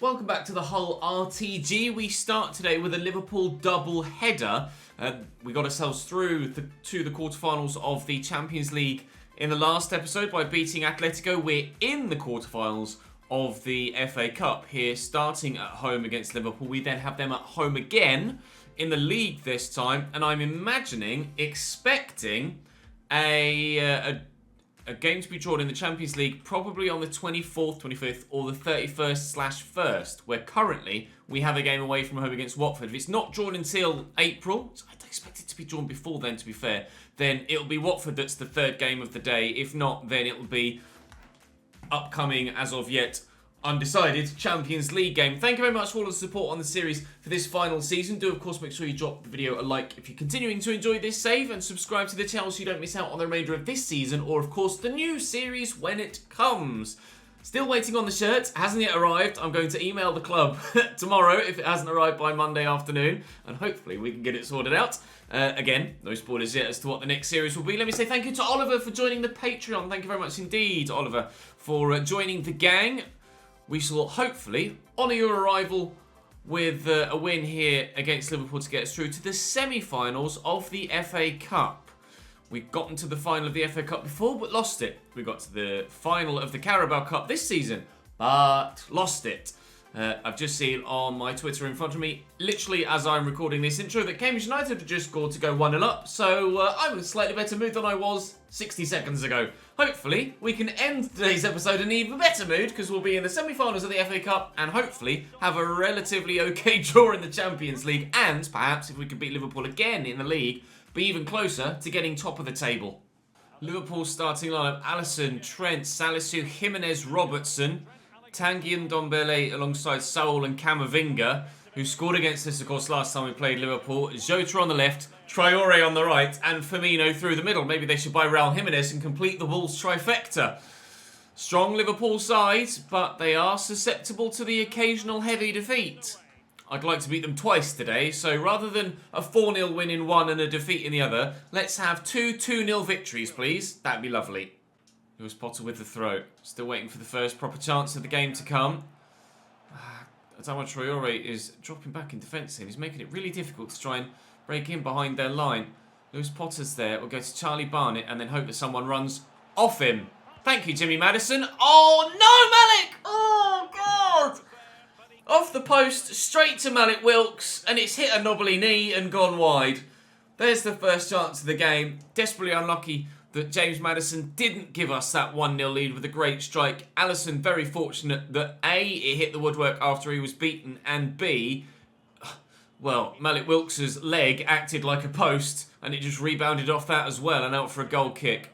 Welcome back to the Hull RTG. We start today with a Liverpool double header. We got ourselves through to the quarterfinals of the Champions League in the last episode by beating Atletico. We're in the quarterfinals of the FA Cup here, starting at home against Liverpool. We then have them at home again in the league this time, and I'm expecting a game to be drawn in the Champions League probably on the 24th, 25th or the 31st/1st, where currently we have a game away from home against Watford. If it's not drawn until April, I don't expect it to be drawn before then, to be fair, then it'll be Watford that's the third game of the day. If not, then it'll be upcoming, as of yet undecided, Champions League game. Thank you very much for all the support on the series for this final season. Do, of course, make sure you drop the video a like if you're continuing to enjoy this save, and subscribe to the channel so you don't miss out on the remainder of this season, or, of course, the new series when it comes. Still waiting on the shirt. Hasn't yet arrived. I'm going to email the club tomorrow if it hasn't arrived by Monday afternoon, and hopefully we can get it sorted out. Again, no spoilers yet as to what the next series will be. Let me say thank you to Oliver for joining the Patreon. Thank you very much indeed, Oliver, for joining the gang. We shall hopefully honour your arrival with a win here against Liverpool to get us through to the semi-finals of the FA Cup. We've gotten to the final of the FA Cup before, but lost it. We got to the final of the Carabao Cup this season, but lost it. I've just seen on my Twitter in front of me, literally as I'm recording this intro, that Cambridge United had just scored to go 1-0 up, so I'm in a slightly better mood than I was 60 seconds ago. Hopefully, we can end today's episode in an even better mood, because we'll be in the semi-finals of the FA Cup, and hopefully have a relatively okay draw in the Champions League, and perhaps, if we could beat Liverpool again in the league, be even closer to getting top of the table. Liverpool starting lineup: Alisson, Trent, Salisu, Jimenez, Robertson, Tanguy and Ndombele alongside Saul and Camavinga, who scored against us, of course, last time we played Liverpool. Jota on the left, Traore on the right, and Firmino through the middle. Maybe they should buy Raul Jimenez and complete the Wolves trifecta. Strong Liverpool side, but they are susceptible to the occasional heavy defeat. I'd like to beat them twice today, so rather than a 4-0 win in one and a defeat in the other, let's have two 2-0 victories, please. That'd be lovely. Lewis Potter with the throw. Still waiting for the first proper chance of the game to come. Adama Traore is dropping back in defence here. He's making it really difficult to try and break in behind their line. Lewis Potter's there. We'll go to Charlie Barnett and then hope that someone runs off him. Thank you, Jimmy Maddison. Oh, no, Malik! Oh, God! Off the post, straight to Malik Wilks, and it's hit a knobbly knee and gone wide. There's the first chance of the game. Desperately unlucky that James Maddison didn't give us that 1-0 lead with a great strike. Alisson very fortunate that A, it hit the woodwork after he was beaten, and B, well, Malik Wilks' leg acted like a post and it just rebounded off that as well and out for a goal kick.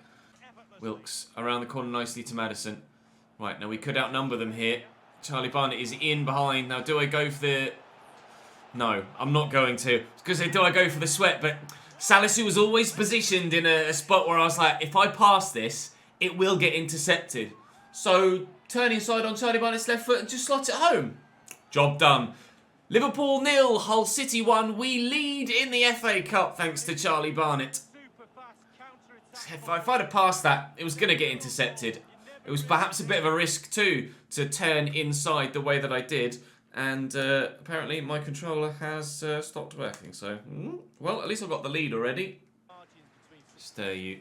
Wilks around the corner nicely to Maddison. Right, now we could outnumber them here. Charlie Barnett is in behind. Now, do I go for the... No, I'm not going to. Because do I go for the sweat, but Salisu was always positioned in a spot where I was like, if I pass this, it will get intercepted. So, turn inside on Charlie Barnett's left foot and just slot it home. Job done. Liverpool 0, Hull City 1. We lead in the FA Cup thanks to Charlie Barnett. If I'd have passed that, it was going to get intercepted. It was perhaps a bit of a risk too to turn inside the way that I did. And apparently my controller has stopped working. So, well, at least I've got the lead already. Stir you.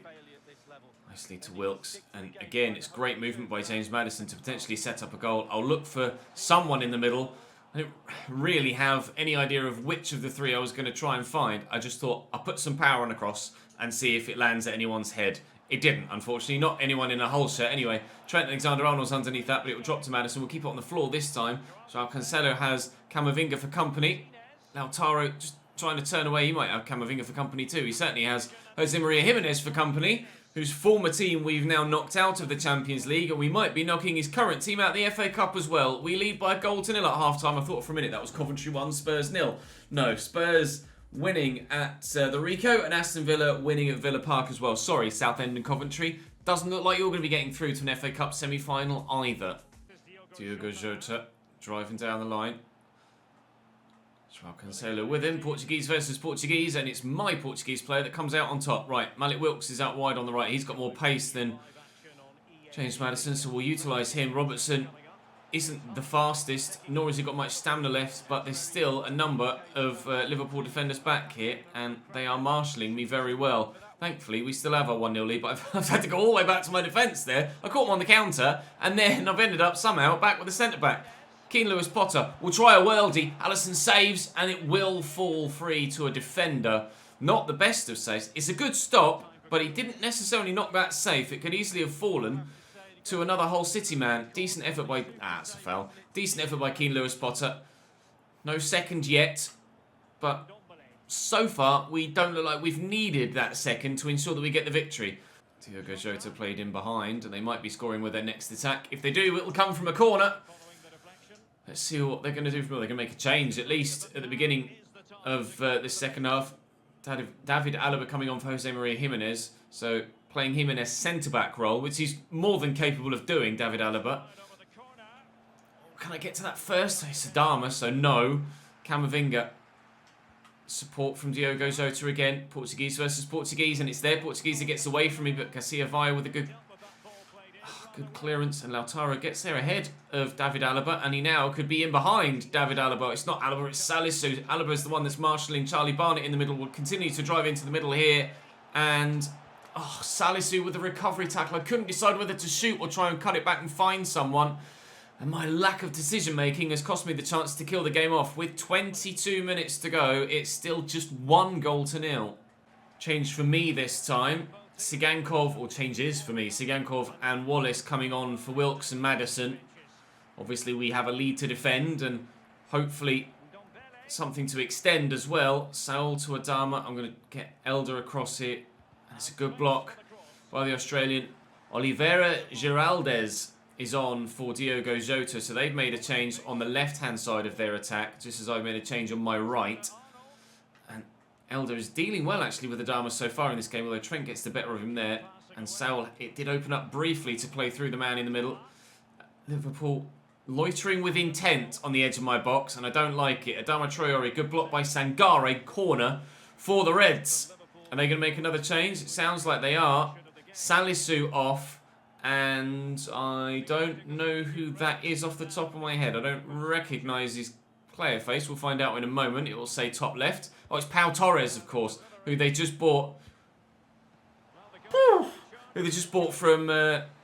Nicely to Wilks. And again, it's great movement by James Maddison to potentially set up a goal. I'll look for someone in the middle. I didn't really have any idea of which of the three I was going to try and find. I just thought I'll put some power on a cross and see if it lands at anyone's head. It didn't, unfortunately. Not anyone in a Hull shirt. Anyway, Trent Alexander-Arnold's underneath that, but it will drop to Maddison. We'll keep it on the floor this time. So Cancelo has Camavinga for company. Lautaro just trying to turn away. He might have Camavinga for company too. He certainly has Jose Maria Jimenez for company, whose former team we've now knocked out of the Champions League, and we might be knocking his current team out of the FA Cup as well. We lead by a goal to nil at half-time. I thought for a minute that was Coventry 1, Spurs 0. No, Spurs winning at the Rico, and Aston Villa winning at Villa Park as well. Sorry, Southend and Coventry. Doesn't look like you're going to be getting through to an FA Cup semi-final either. Diogo Jota driving down the line. João Cancelo with him. Portuguese versus Portuguese, and it's my Portuguese player that comes out on top. Right, Malik Wilks is out wide on the right. He's got more pace than James Maddison, so we'll utilise him. Robertson isn't the fastest, nor has he got much stamina left, but there's still a number of Liverpool defenders back here, and they are marshalling me very well. Thankfully, we still have our 1-0 lead, but I've had to go all the way back to my defence there. I caught him on the counter, and then I've ended up somehow back with the centre-back. Keane Lewis-Potter will try a worldie. Alisson saves, and it will fall free to a defender. Not the best of saves. It's a good stop, but he didn't necessarily knock that safe. It could easily have fallen to another Hull City man. Decent effort by... it's a foul. Decent effort by Keane Lewis-Potter. No second yet, but so far we don't look like we've needed that second to ensure that we get the victory. Diogo Jota played in behind, and they might be scoring with their next attack. If they do, it'll come from a corner. Let's see what they're going to do. They're going to make a change, at least at the beginning of this second half. David Alaba coming on for Jose Maria Jimenez. So playing Jimenez centre-back role, which he's more than capable of doing, David Alaba. Can I get to that first? It's Adama, so no. Camavinga. Support from Diogo Jota again. Portuguese versus Portuguese, and it's there. Portuguese that gets away from me, but Casilla Vaya with a good clearance, and Lautaro gets there ahead of David Alaba, and he now could be in behind David Alaba. It's not Alaba, it's Salisu. Alaba is the one that's marshalling Charlie Barnett in the middle. Will continue to drive into the middle here, and Salisu with the recovery tackle. I couldn't decide whether to shoot or try and cut it back and find someone, and my lack of decision making has cost me the chance to kill the game off. With 22 minutes to go, it's still just 1-0. Change for me this time. Sigankov, or changes for me, Sigankov and Wallace coming on for Wilkes and Maddison. Obviously we have a lead to defend and hopefully something to extend as well. Saul to Adama. I'm going to get Elder across here. That's a good block by the Australian. Oliveira Giraldes is on for Diogo Jota, so they've made a change on the left-hand side of their attack, just as I've made a change on my right. Elder is dealing well, actually, with Adama so far in this game, although Trent gets the better of him there. And Saul, it did open up briefly to play through the man in the middle. Liverpool loitering with intent on the edge of my box, and I don't like it. Adama Traore, good block by Sangare, corner for the Reds. Are they going to make another change? It sounds like they are. Salisu off, and I don't know who that is off the top of my head. I don't recognise his player face. We'll find out in a moment. It will say top left. Oh, it's Pau Torres, of course, who they just bought. Who they just bought from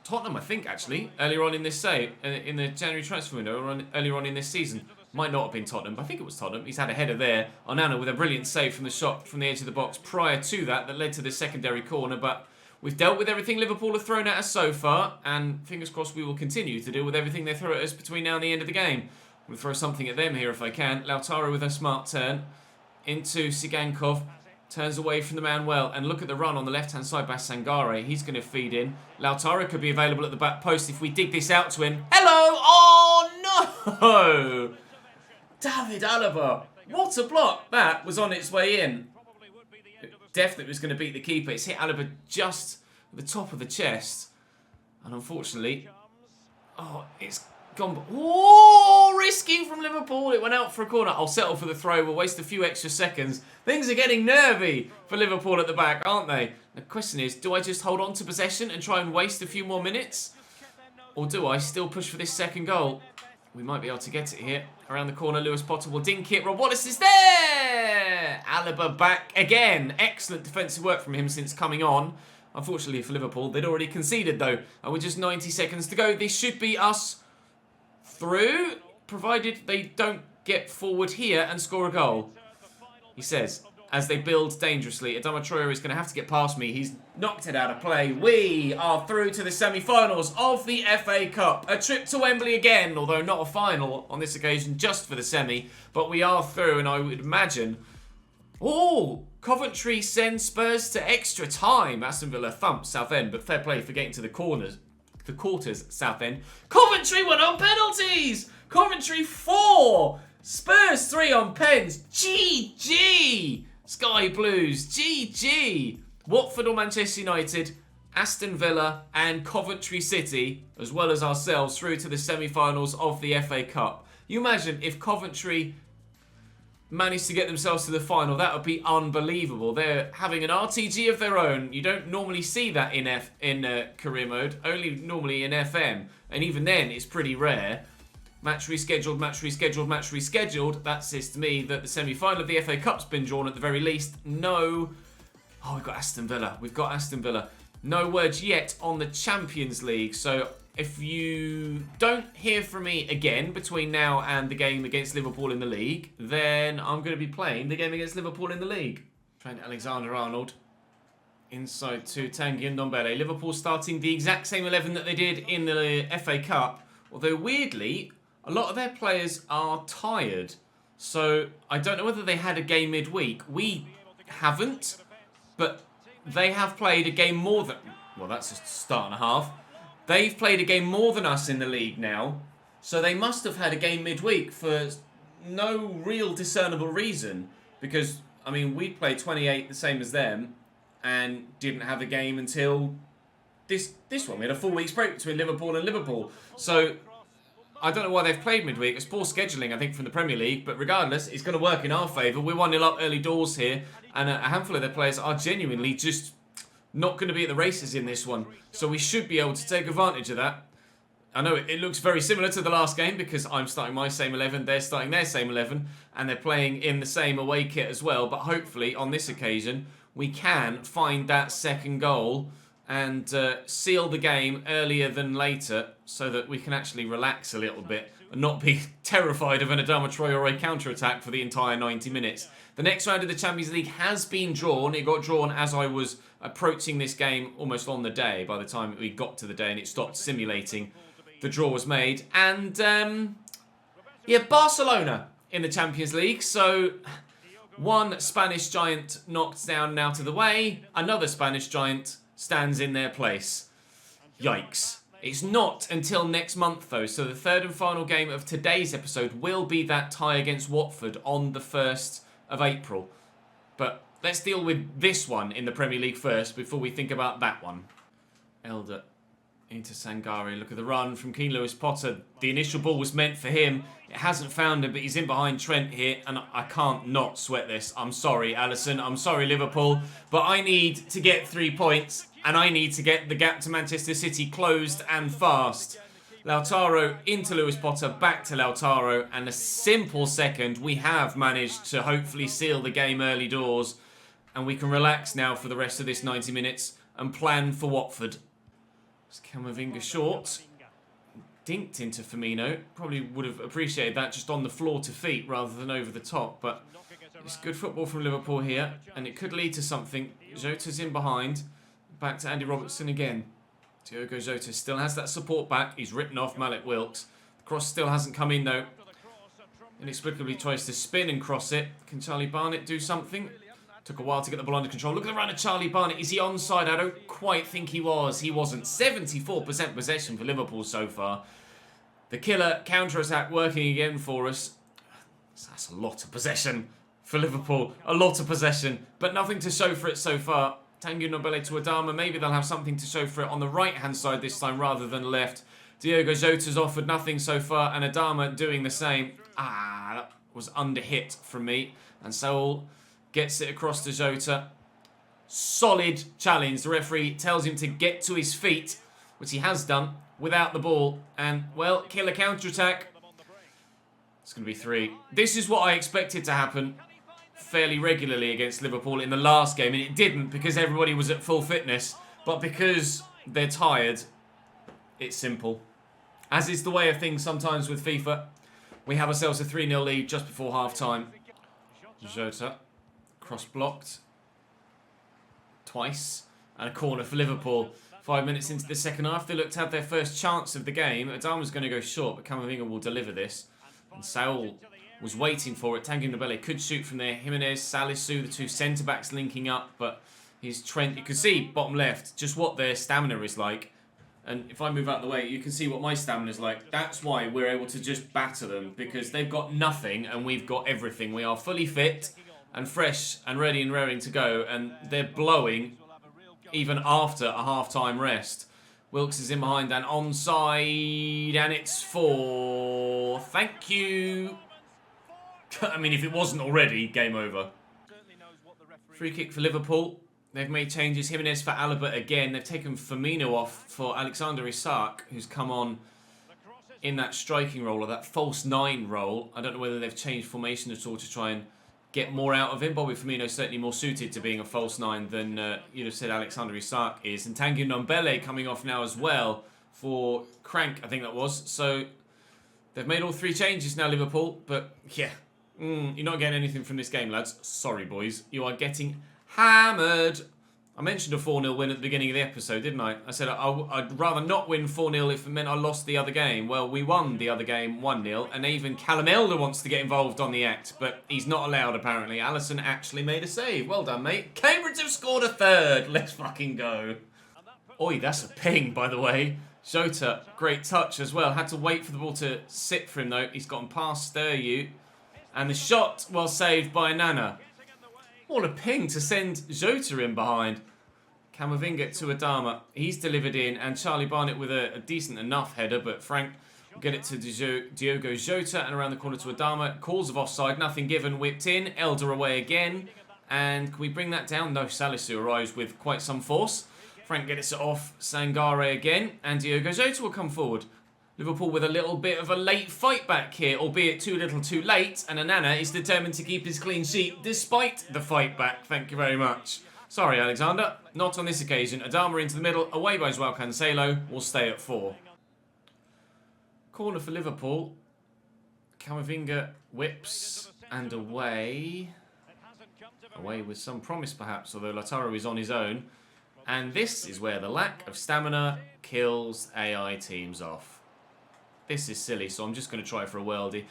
Tottenham, I think, actually, earlier on in this in the January transfer window, or earlier on in this season. Might not have been Tottenham, but I think it was Tottenham. He's had a header there. Onana with a brilliant save from the shot from the edge of the box prior to that led to the secondary corner. But we've dealt with everything Liverpool have thrown at us so far, and fingers crossed we will continue to deal with everything they throw at us between now and the end of the game. I'm going to throw something at them here if I can. Lautaro with a smart turn into Sigankov. Turns away from the man well. And look at the run on the left-hand side by Sangare. He's going to feed in. Lautaro could be available at the back post if we dig this out to him. Hello! Oh, no! David Alaba. What a block. That was on its way in. Definitely was going to beat the keeper. It's hit Alaba just at the top of the chest. And unfortunately... it's gone. Oh, risky from Liverpool. It went out for a corner. I'll settle for the throw. We'll waste a few extra seconds. Things are getting nervy for Liverpool at the back, aren't they? The question is, do I just hold on to possession and try and waste a few more minutes? Or do I still push for this second goal? We might be able to get it here. Around the corner, Lewis-Potter will dink it. Rob Wallace is there! Alaba back again. Excellent defensive work from him since coming on. Unfortunately for Liverpool, they'd already conceded though. And with just 90 seconds to go, this should be us through, provided they don't get forward here and score a goal. He says, as they build dangerously. Adama Traore is going to have to get past me. He's knocked it out of play. We are through to the semi-finals of the FA Cup. A trip to Wembley again, although not a final on this occasion, just for the semi. But we are through, and I would imagine... Oh, Coventry sends Spurs to extra time. Aston Villa thump Southend, but fair play for getting to the corners. The quarters, Southend. Coventry won on penalties! Coventry 4! Spurs 3 on pens. GG! Sky Blues, GG! Watford or Manchester United, Aston Villa and Coventry City, as well as ourselves, through to the semi-finals of the FA Cup. You imagine if Coventry managed to get themselves to the final, that would be unbelievable. They're having an RTG of their own. You don't normally see that in career mode, only normally in FM, and even then it's pretty rare. Match rescheduled, match rescheduled, match rescheduled. That says to me that the semi-final of the FA Cup's been drawn at the very least. No. Oh, we've got Aston Villa. We've got Aston Villa. No words yet on the Champions League. So if you don't hear from me again between now and the game against Liverpool in the league, then I'm going to be playing the game against Liverpool in the league. Trent Alexander-Arnold. Inside to Tanguy Ndombele. Liverpool starting the exact same 11 that they did in the FA Cup. Although, weirdly, a lot of their players are tired. So, I don't know whether they had a game midweek. We haven't. But they have played a game more than... Well, that's a start and a half. They've played a game more than us in the league now. So, they must have had a game midweek for no real discernible reason. Because, I mean, we played 28 the same as them. And didn't have a game until this one. We had a 4 weeks break between Liverpool and Liverpool. So, I don't know why they've played midweek. It's poor scheduling, I think, from the Premier League. But regardless, it's going to work in our favour. We're 1-0 up early doors here. And a handful of their players are genuinely just not going to be at the races in this one. So we should be able to take advantage of that. I know it looks very similar to the last game because I'm starting my same 11. They're starting their same 11. And they're playing in the same away kit as well. But hopefully, on this occasion, we can find that second goal and seal the game earlier than later so that we can actually relax a little bit and not be terrified of an Adama Traore counter-attack for the entire 90 minutes. The next round of the Champions League has been drawn. It got drawn as I was approaching this game almost on the day. By the time we got to the day and it stopped simulating, the draw was made. And, yeah, Barcelona in the Champions League. So, one Spanish giant knocked down and out of the way. Another Spanish giant stands in their place. Yikes. It's not until next month, though. So the third and final game of today's episode will be that tie against Watford on the 1st of April. But let's deal with this one in the Premier League first before we think about that one. Elder into Sangare. Look at the run from Keane Lewis Potter. The initial ball was meant for him. It hasn't found him, but he's in behind Trent here, and I can't not sweat this. I'm sorry, Alisson. I'm sorry, Liverpool. But I need to get 3 points, and I need to get the gap to Manchester City closed and fast. Lautaro into Lewis Potter, back to Lautaro, and a simple second. We have managed to hopefully seal the game early doors, and we can relax now for the rest of this 90 minutes and plan for Watford. It's Camavinga short. Dinked into Firmino. Probably would have appreciated that just on the floor to feet rather than over the top. But it's good football from Liverpool here. And it could lead to something. Jota's in behind. Back to Andy Robertson again. Diogo Jota still has that support back. He's written off Malik Wilks. The cross still hasn't come in though. Inexplicably tries to spin and cross it. Can Charlie Barnett do something? Took a while to get the ball under control. Look at the run of Charlie Barnett. Is he onside? I don't quite think he was. He wasn't. 74% possession for Liverpool so far. The killer counter-attack working again for us. That's a lot of possession for Liverpool. A lot of possession. But nothing to show for it so far. Tanguy Ndombele to Adama. Maybe they'll have something to show for it on the right-hand side this time rather than left. Diogo Jota's offered nothing so far. And Adama doing the same. That was under hit from me. And Saul gets it across to Jota. Solid challenge. The referee tells him to get to his feet, which he has done without the ball. And, well, killer counter-attack. It's going to be 3. This is what I expected to happen fairly regularly against Liverpool in the last game. And it didn't because everybody was at full fitness. But because they're tired, it's simple. As is the way of things sometimes with FIFA. We have ourselves a 3-0 lead just before half-time. Jota. Cross blocked. Twice. And a corner for Liverpool. 5 minutes into the second half, they look to have their first chance of the game. Adama's going to go short, but Camavinga will deliver this. And Saul was waiting for it. Tanguy Ndombele could shoot from there. Jimenez, Salisu, the two centre-backs linking up, but he's Trent. You can see, bottom left, just what their stamina is like. And if I move out of the way, you can see what my stamina is like. That's why we're able to just batter them, because they've got nothing and we've got everything. We are fully fit and fresh and ready and raring to go, and they're blowing even after a half-time rest. Wilks is in behind and onside, and it's 4. Thank you. I mean, if it wasn't already, game over. Free kick for Liverpool. They've made changes. Jimenez for Alaba again. They've taken Firmino off for Alexander Isak, who's come on in that striking role or that false 9 role. I don't know whether they've changed formation at all to try and get more out of him. Bobby Firmino's certainly more suited to being a false 9 than you'd have said Alexander Isak is. And Tanguy Ndombele coming off now as well for Crank, I think that was. So they've made all 3 changes now, Liverpool. But yeah, you're not getting anything from this game, lads. Sorry, boys. You are getting hammered. I mentioned a 4-0 win at the beginning of the episode, didn't I? I said I'd rather not win 4-0 if it meant I lost the other game. Well, we won the other game 1-0, and even Callum Elder wants to get involved on the act, but he's not allowed, apparently. Alisson actually made a save. Well done, mate. Cambridge have scored a 3rd. Let's fucking go. Oi, that's a ping, by the way. Jota, great touch as well. Had to wait for the ball to sit for him, though. He's gotten past Sturyu. And the shot, well saved by Nana. What a ping to send Jota in behind. Camavinga to Adama. He's delivered in. And Charlie Barnett with a decent enough header. But Frank will get it to Diogo Jota. And around the corner to Adama. Calls of offside. Nothing given. Whipped in. Elder away again. And can we bring that down? No, Salisu arrives with quite some force. Frank gets it off. Sangare again. And Diogo Jota will come forward. Liverpool with a little bit of a late fight back here, albeit too little too late, and Onana is determined to keep his clean sheet despite the fight back. Thank you very much. Sorry, Alexander. Not on this occasion. Adama into the middle, away by Joao Cancelo. Will stay at 4. Corner for Liverpool. Camavinga whips and away. Away with some promise perhaps, although Lautaro is on his own. And this is where the lack of stamina kills AI teams off. This is silly, so I'm just going to try for a worldie.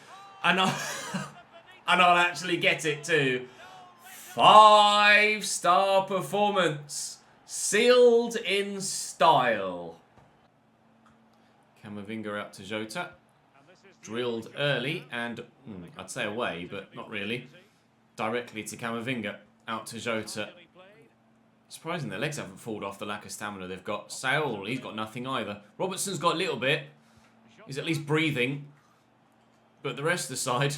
And I'll actually get it too. 5-star performance. Sealed in style. Camavinga out to Jota. Drilled early and, I'd say away, but not really. Directly to Camavinga. Out to Jota. Surprising their legs haven't fallen off the lack of stamina they've got. Saul, he's got nothing either. Robertson's got a little bit. He's at least breathing. But the rest of the side,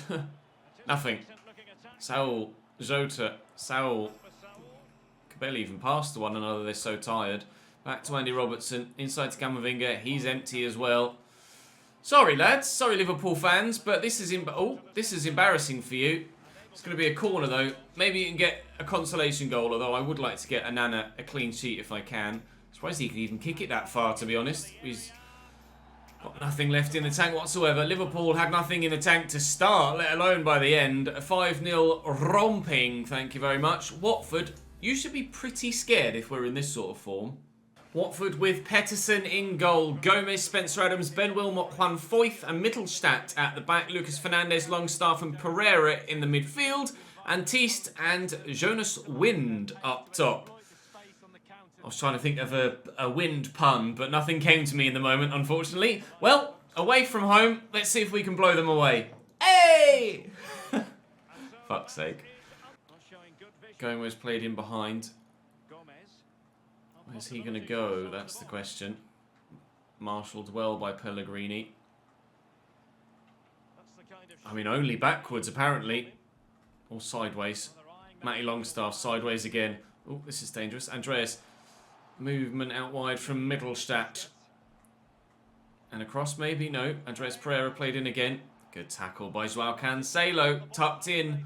nothing. Saul, Jota, Saul. Could barely even pass to one another, they're so tired. Back to Andy Robertson, inside to Camavinga. He's empty as well. Sorry, lads. Sorry, Liverpool fans. But this is embarrassing for you. It's going to be a corner, though. Maybe you can get a consolation goal, although I would like to get Onana a clean sheet if I can. Surprised he could even kick it that far, to be honest. He's got nothing left in the tank whatsoever. Liverpool had nothing in the tank to start, let alone by the end. A 5-0 romping, thank you very much. Watford, you should be pretty scared if we're in this sort of form. Watford with Pettersson in goal. Gomez, Spencer Adams, Ben Wilmot, Juan Foyth and Mittelstadt at the back. Lucas Fernandez, Longstaff and Pereira in the midfield. And Teest and Jonas Wind up top. I was trying to think of a wind pun, but nothing came to me in the moment, unfortunately. Well, away from home, let's see if we can blow them away. Hey! Fuck's sake. Gomez played in behind. Where's he going to go? That's the question. Marshalled well by Pellegrini. I mean, only backwards, apparently. Or sideways. Matty Longstaff, sideways again. Oh, this is dangerous. Andreas. Movement out wide from Mittelstadt. And across, maybe? No. Andreas Pereira played in again. Good tackle by Joao Cancelo. Tucked in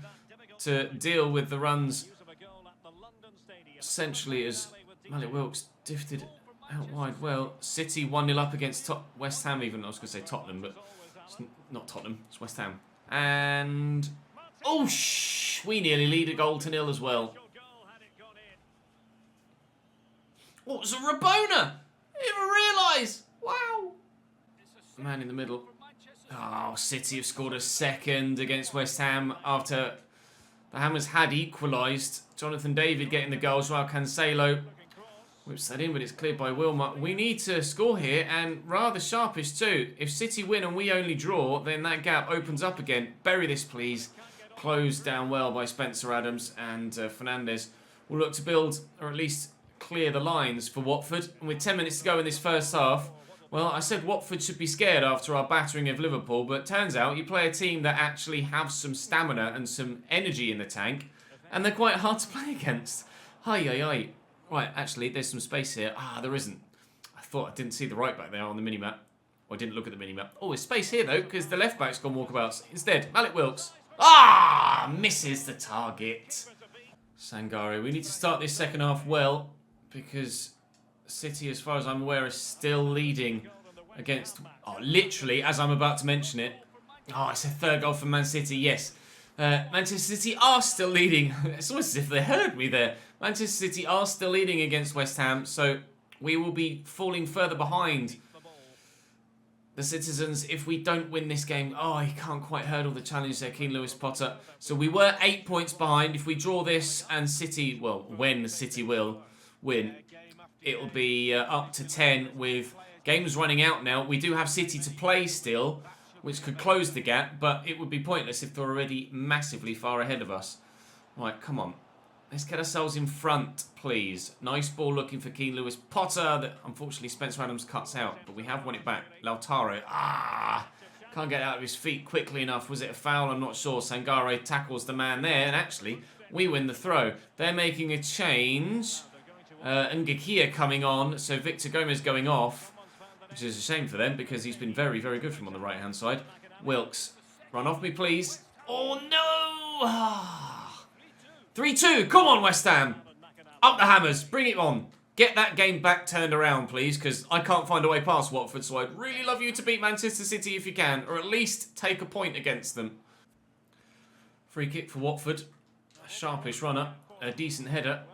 to deal with the runs. Essentially as Malik Wilkes drifted out wide well. City 1-0 up against West Ham even. I was going to say Tottenham, but it's not Tottenham. It's West Ham. And... oh, we nearly lead a goal to 0 as well. What was a Rabona? I didn't even realise. Wow. Man in the middle. Oh, City have scored a second against West Ham after the Hammers had equalised. Jonathan David getting the goal. Joao Cancelo whips that in, but it's cleared by Wilmot. We need to score here, and rather sharpish too. If City win and we only draw, then that gap opens up again. Bury this, please. Closed down well by Spencer Adams, and Fernandez will look to build, or at least clear the lines for Watford. And with 10 minutes to go in this first half, well, I said Watford should be scared after our battering of Liverpool, but turns out you play a team that actually have some stamina and some energy in the tank, and they're quite hard to play against. Hi. Right, actually, there's some space here. Ah, there isn't. I thought I didn't see the right back there on the minimap. I didn't look at the mini-map. Oh, there's space here, though, because the left-back's gone walkabouts. Instead, Malik Wilks. Ah! Misses the target. Sangare. We need to start this second half well, because City, as far as I'm aware, is still leading against... Oh, literally, as I'm about to mention it. Oh, it's a third goal for Man City, yes. Manchester City are still leading. It's almost as if they heard me there. Manchester City are still leading against West Ham, so we will be falling further behind the Citizens if we don't win this game. Oh, he can't quite hurdle the challenge there, Keane Lewis Potter. So we were 8 points behind. If we draw this and City, well, when City will win, it'll be up to 10 with games running out now. We do have City to play still, which could close the gap, but it would be pointless if they're already massively far ahead of us. Right, come on. Let's get ourselves in front, please. Nice ball looking for Keane Lewis Potter that unfortunately Spencer Adams cuts out, but we have won it back. Lautaro, can't get out of his feet quickly enough. Was it a foul? I'm not sure. Sangare tackles the man there, and actually, we win the throw. They're making a change. Ngakia coming on, so Victor Gomez going off, which is a shame for them because he's been very, very good from on the right-hand side. Wilks, run off me, please. Oh, no! 3-2. Come on, West Ham. Up the hammers. Bring it on. Get that game back turned around, please, because I can't find a way past Watford, so I'd really love you to beat Manchester City if you can, or at least take a point against them. Free kick for Watford. A sharpish runner. A decent header.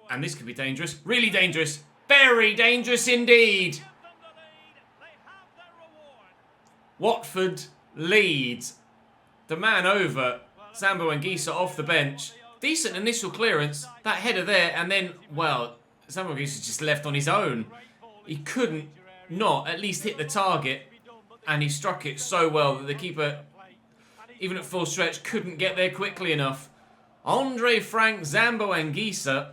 And this could be dangerous. Really dangerous. Very dangerous indeed. Watford leads. The man over. Zambo Anguissa off the bench. Decent initial clearance. That header there, and then, well, Zambo Anguissa just left on his own. He couldn't not at least hit the target, and he struck it so well that the keeper, even at full stretch, couldn't get there quickly enough. Andre Frank Zambo Anguissa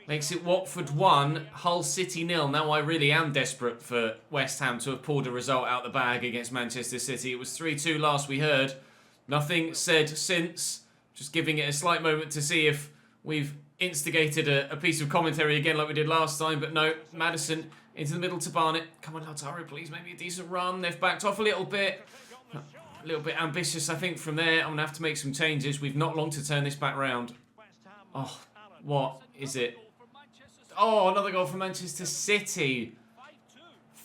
makes it Watford 1, Hull City 0. Now I really am desperate for West Ham to have pulled a result out the bag against Manchester City. It was 3-2 last we heard. Nothing said since. Just giving it a slight moment to see if we've instigated a piece of commentary again like we did last time. But no, Maddison into the middle to Barnett. Come on, Lautaro, please. Maybe a decent run. They've backed off a little bit. A little bit ambitious, I think, from there. I'm going to have to make some changes. We've not long to turn this back round. Oh, what is it? Oh, another goal for Manchester City.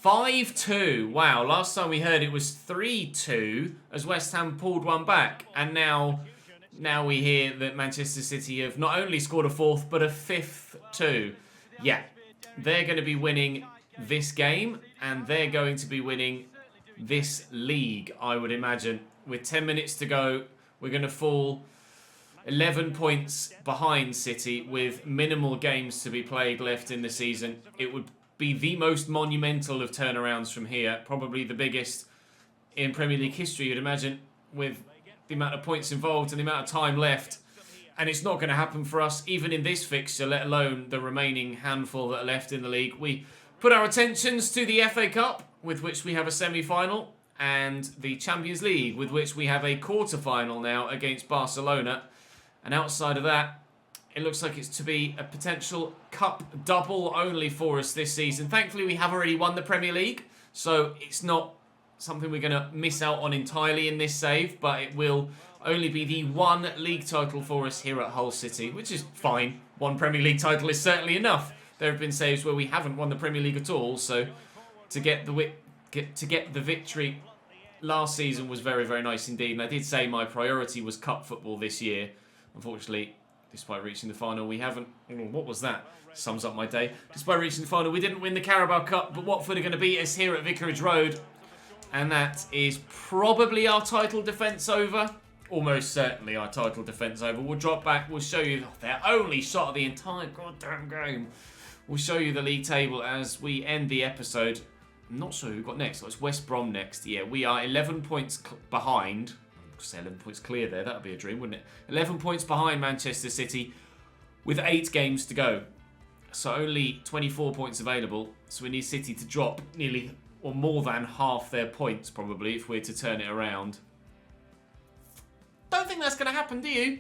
5-2. Wow, last time we heard it was 3-2 as West Ham pulled one back. And now we hear that Manchester City have not only scored a fourth, but a fifth too. Yeah, they're going to be winning this game, and they're going to be winning this league, I would imagine. With 10 minutes to go, we're going to fall 11 points behind City with minimal games to be played left in the season. It would be the most monumental of turnarounds from here. Probably the biggest in Premier League history, you'd imagine, with the amount of points involved and the amount of time left. And it's not going to happen for us, even in this fixture, let alone the remaining handful that are left in the league. We put our attentions to the FA Cup, with which we have a semi-final, and the Champions League, with which we have a quarter-final now against Barcelona. And outside of that, it looks like it's to be a potential cup double only for us this season. Thankfully, we have already won the Premier League, so it's not something we're going to miss out on entirely in this save, but it will only be the one league title for us here at Hull City, which is fine. One Premier League title is certainly enough. There have been saves where we haven't won the Premier League at all, so to get the victory last season was very, very nice indeed. And I did say my priority was cup football this year. Unfortunately, despite reaching the final, we haven't... What was that? Sums up my day. Despite reaching the final, we didn't win the Carabao Cup, but Watford are going to beat us here at Vicarage Road. And that is probably our title defence over. Almost certainly our title defence over. We'll drop back. We'll show you their only shot of the entire goddamn game. We'll show you the league table as we end the episode. I'm not sure who we've got next. Oh, it's West Brom next. Yeah, we are 11 points behind. Say 11 points clear there. That would be a dream, wouldn't it? 11 points behind Manchester City with 8 games to go. So only 24 points available. So we need City to drop nearly or more than half their points probably if we're to turn it around. Don't think that's going to happen, do you?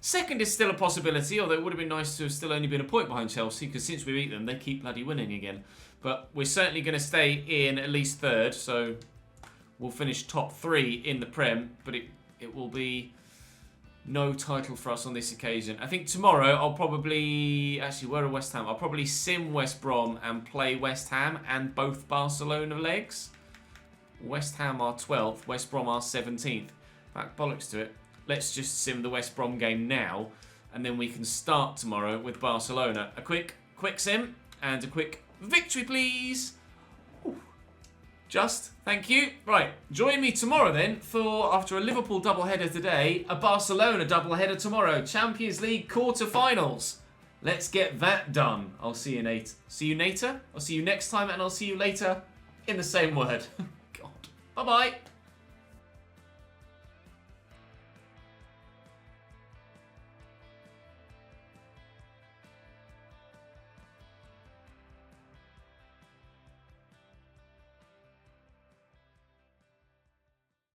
Second is still a possibility, although it would have been nice to have still only been a point behind Chelsea, because since we beat them, they keep bloody winning again. But we're certainly going to stay in at least third, so we'll finish top 3 in the Prem, but it will be no title for us on this occasion. I think tomorrow I'll probably... Actually, where are West Ham? I'll probably sim West Brom and play West Ham and both Barcelona legs. West Ham are 12th, West Brom are 17th. Back bollocks to it. Let's just sim the West Brom game now, and then we can start tomorrow with Barcelona. A quick sim and a quick victory, please. Ooh. Just, thank you. Right, join me tomorrow then for, after a Liverpool doubleheader today, a Barcelona doubleheader tomorrow. Champions League quarter-finals. Let's get that done. I'll see you later. See you later. I'll see you next time, and I'll see you later in the same word. God. Bye-bye.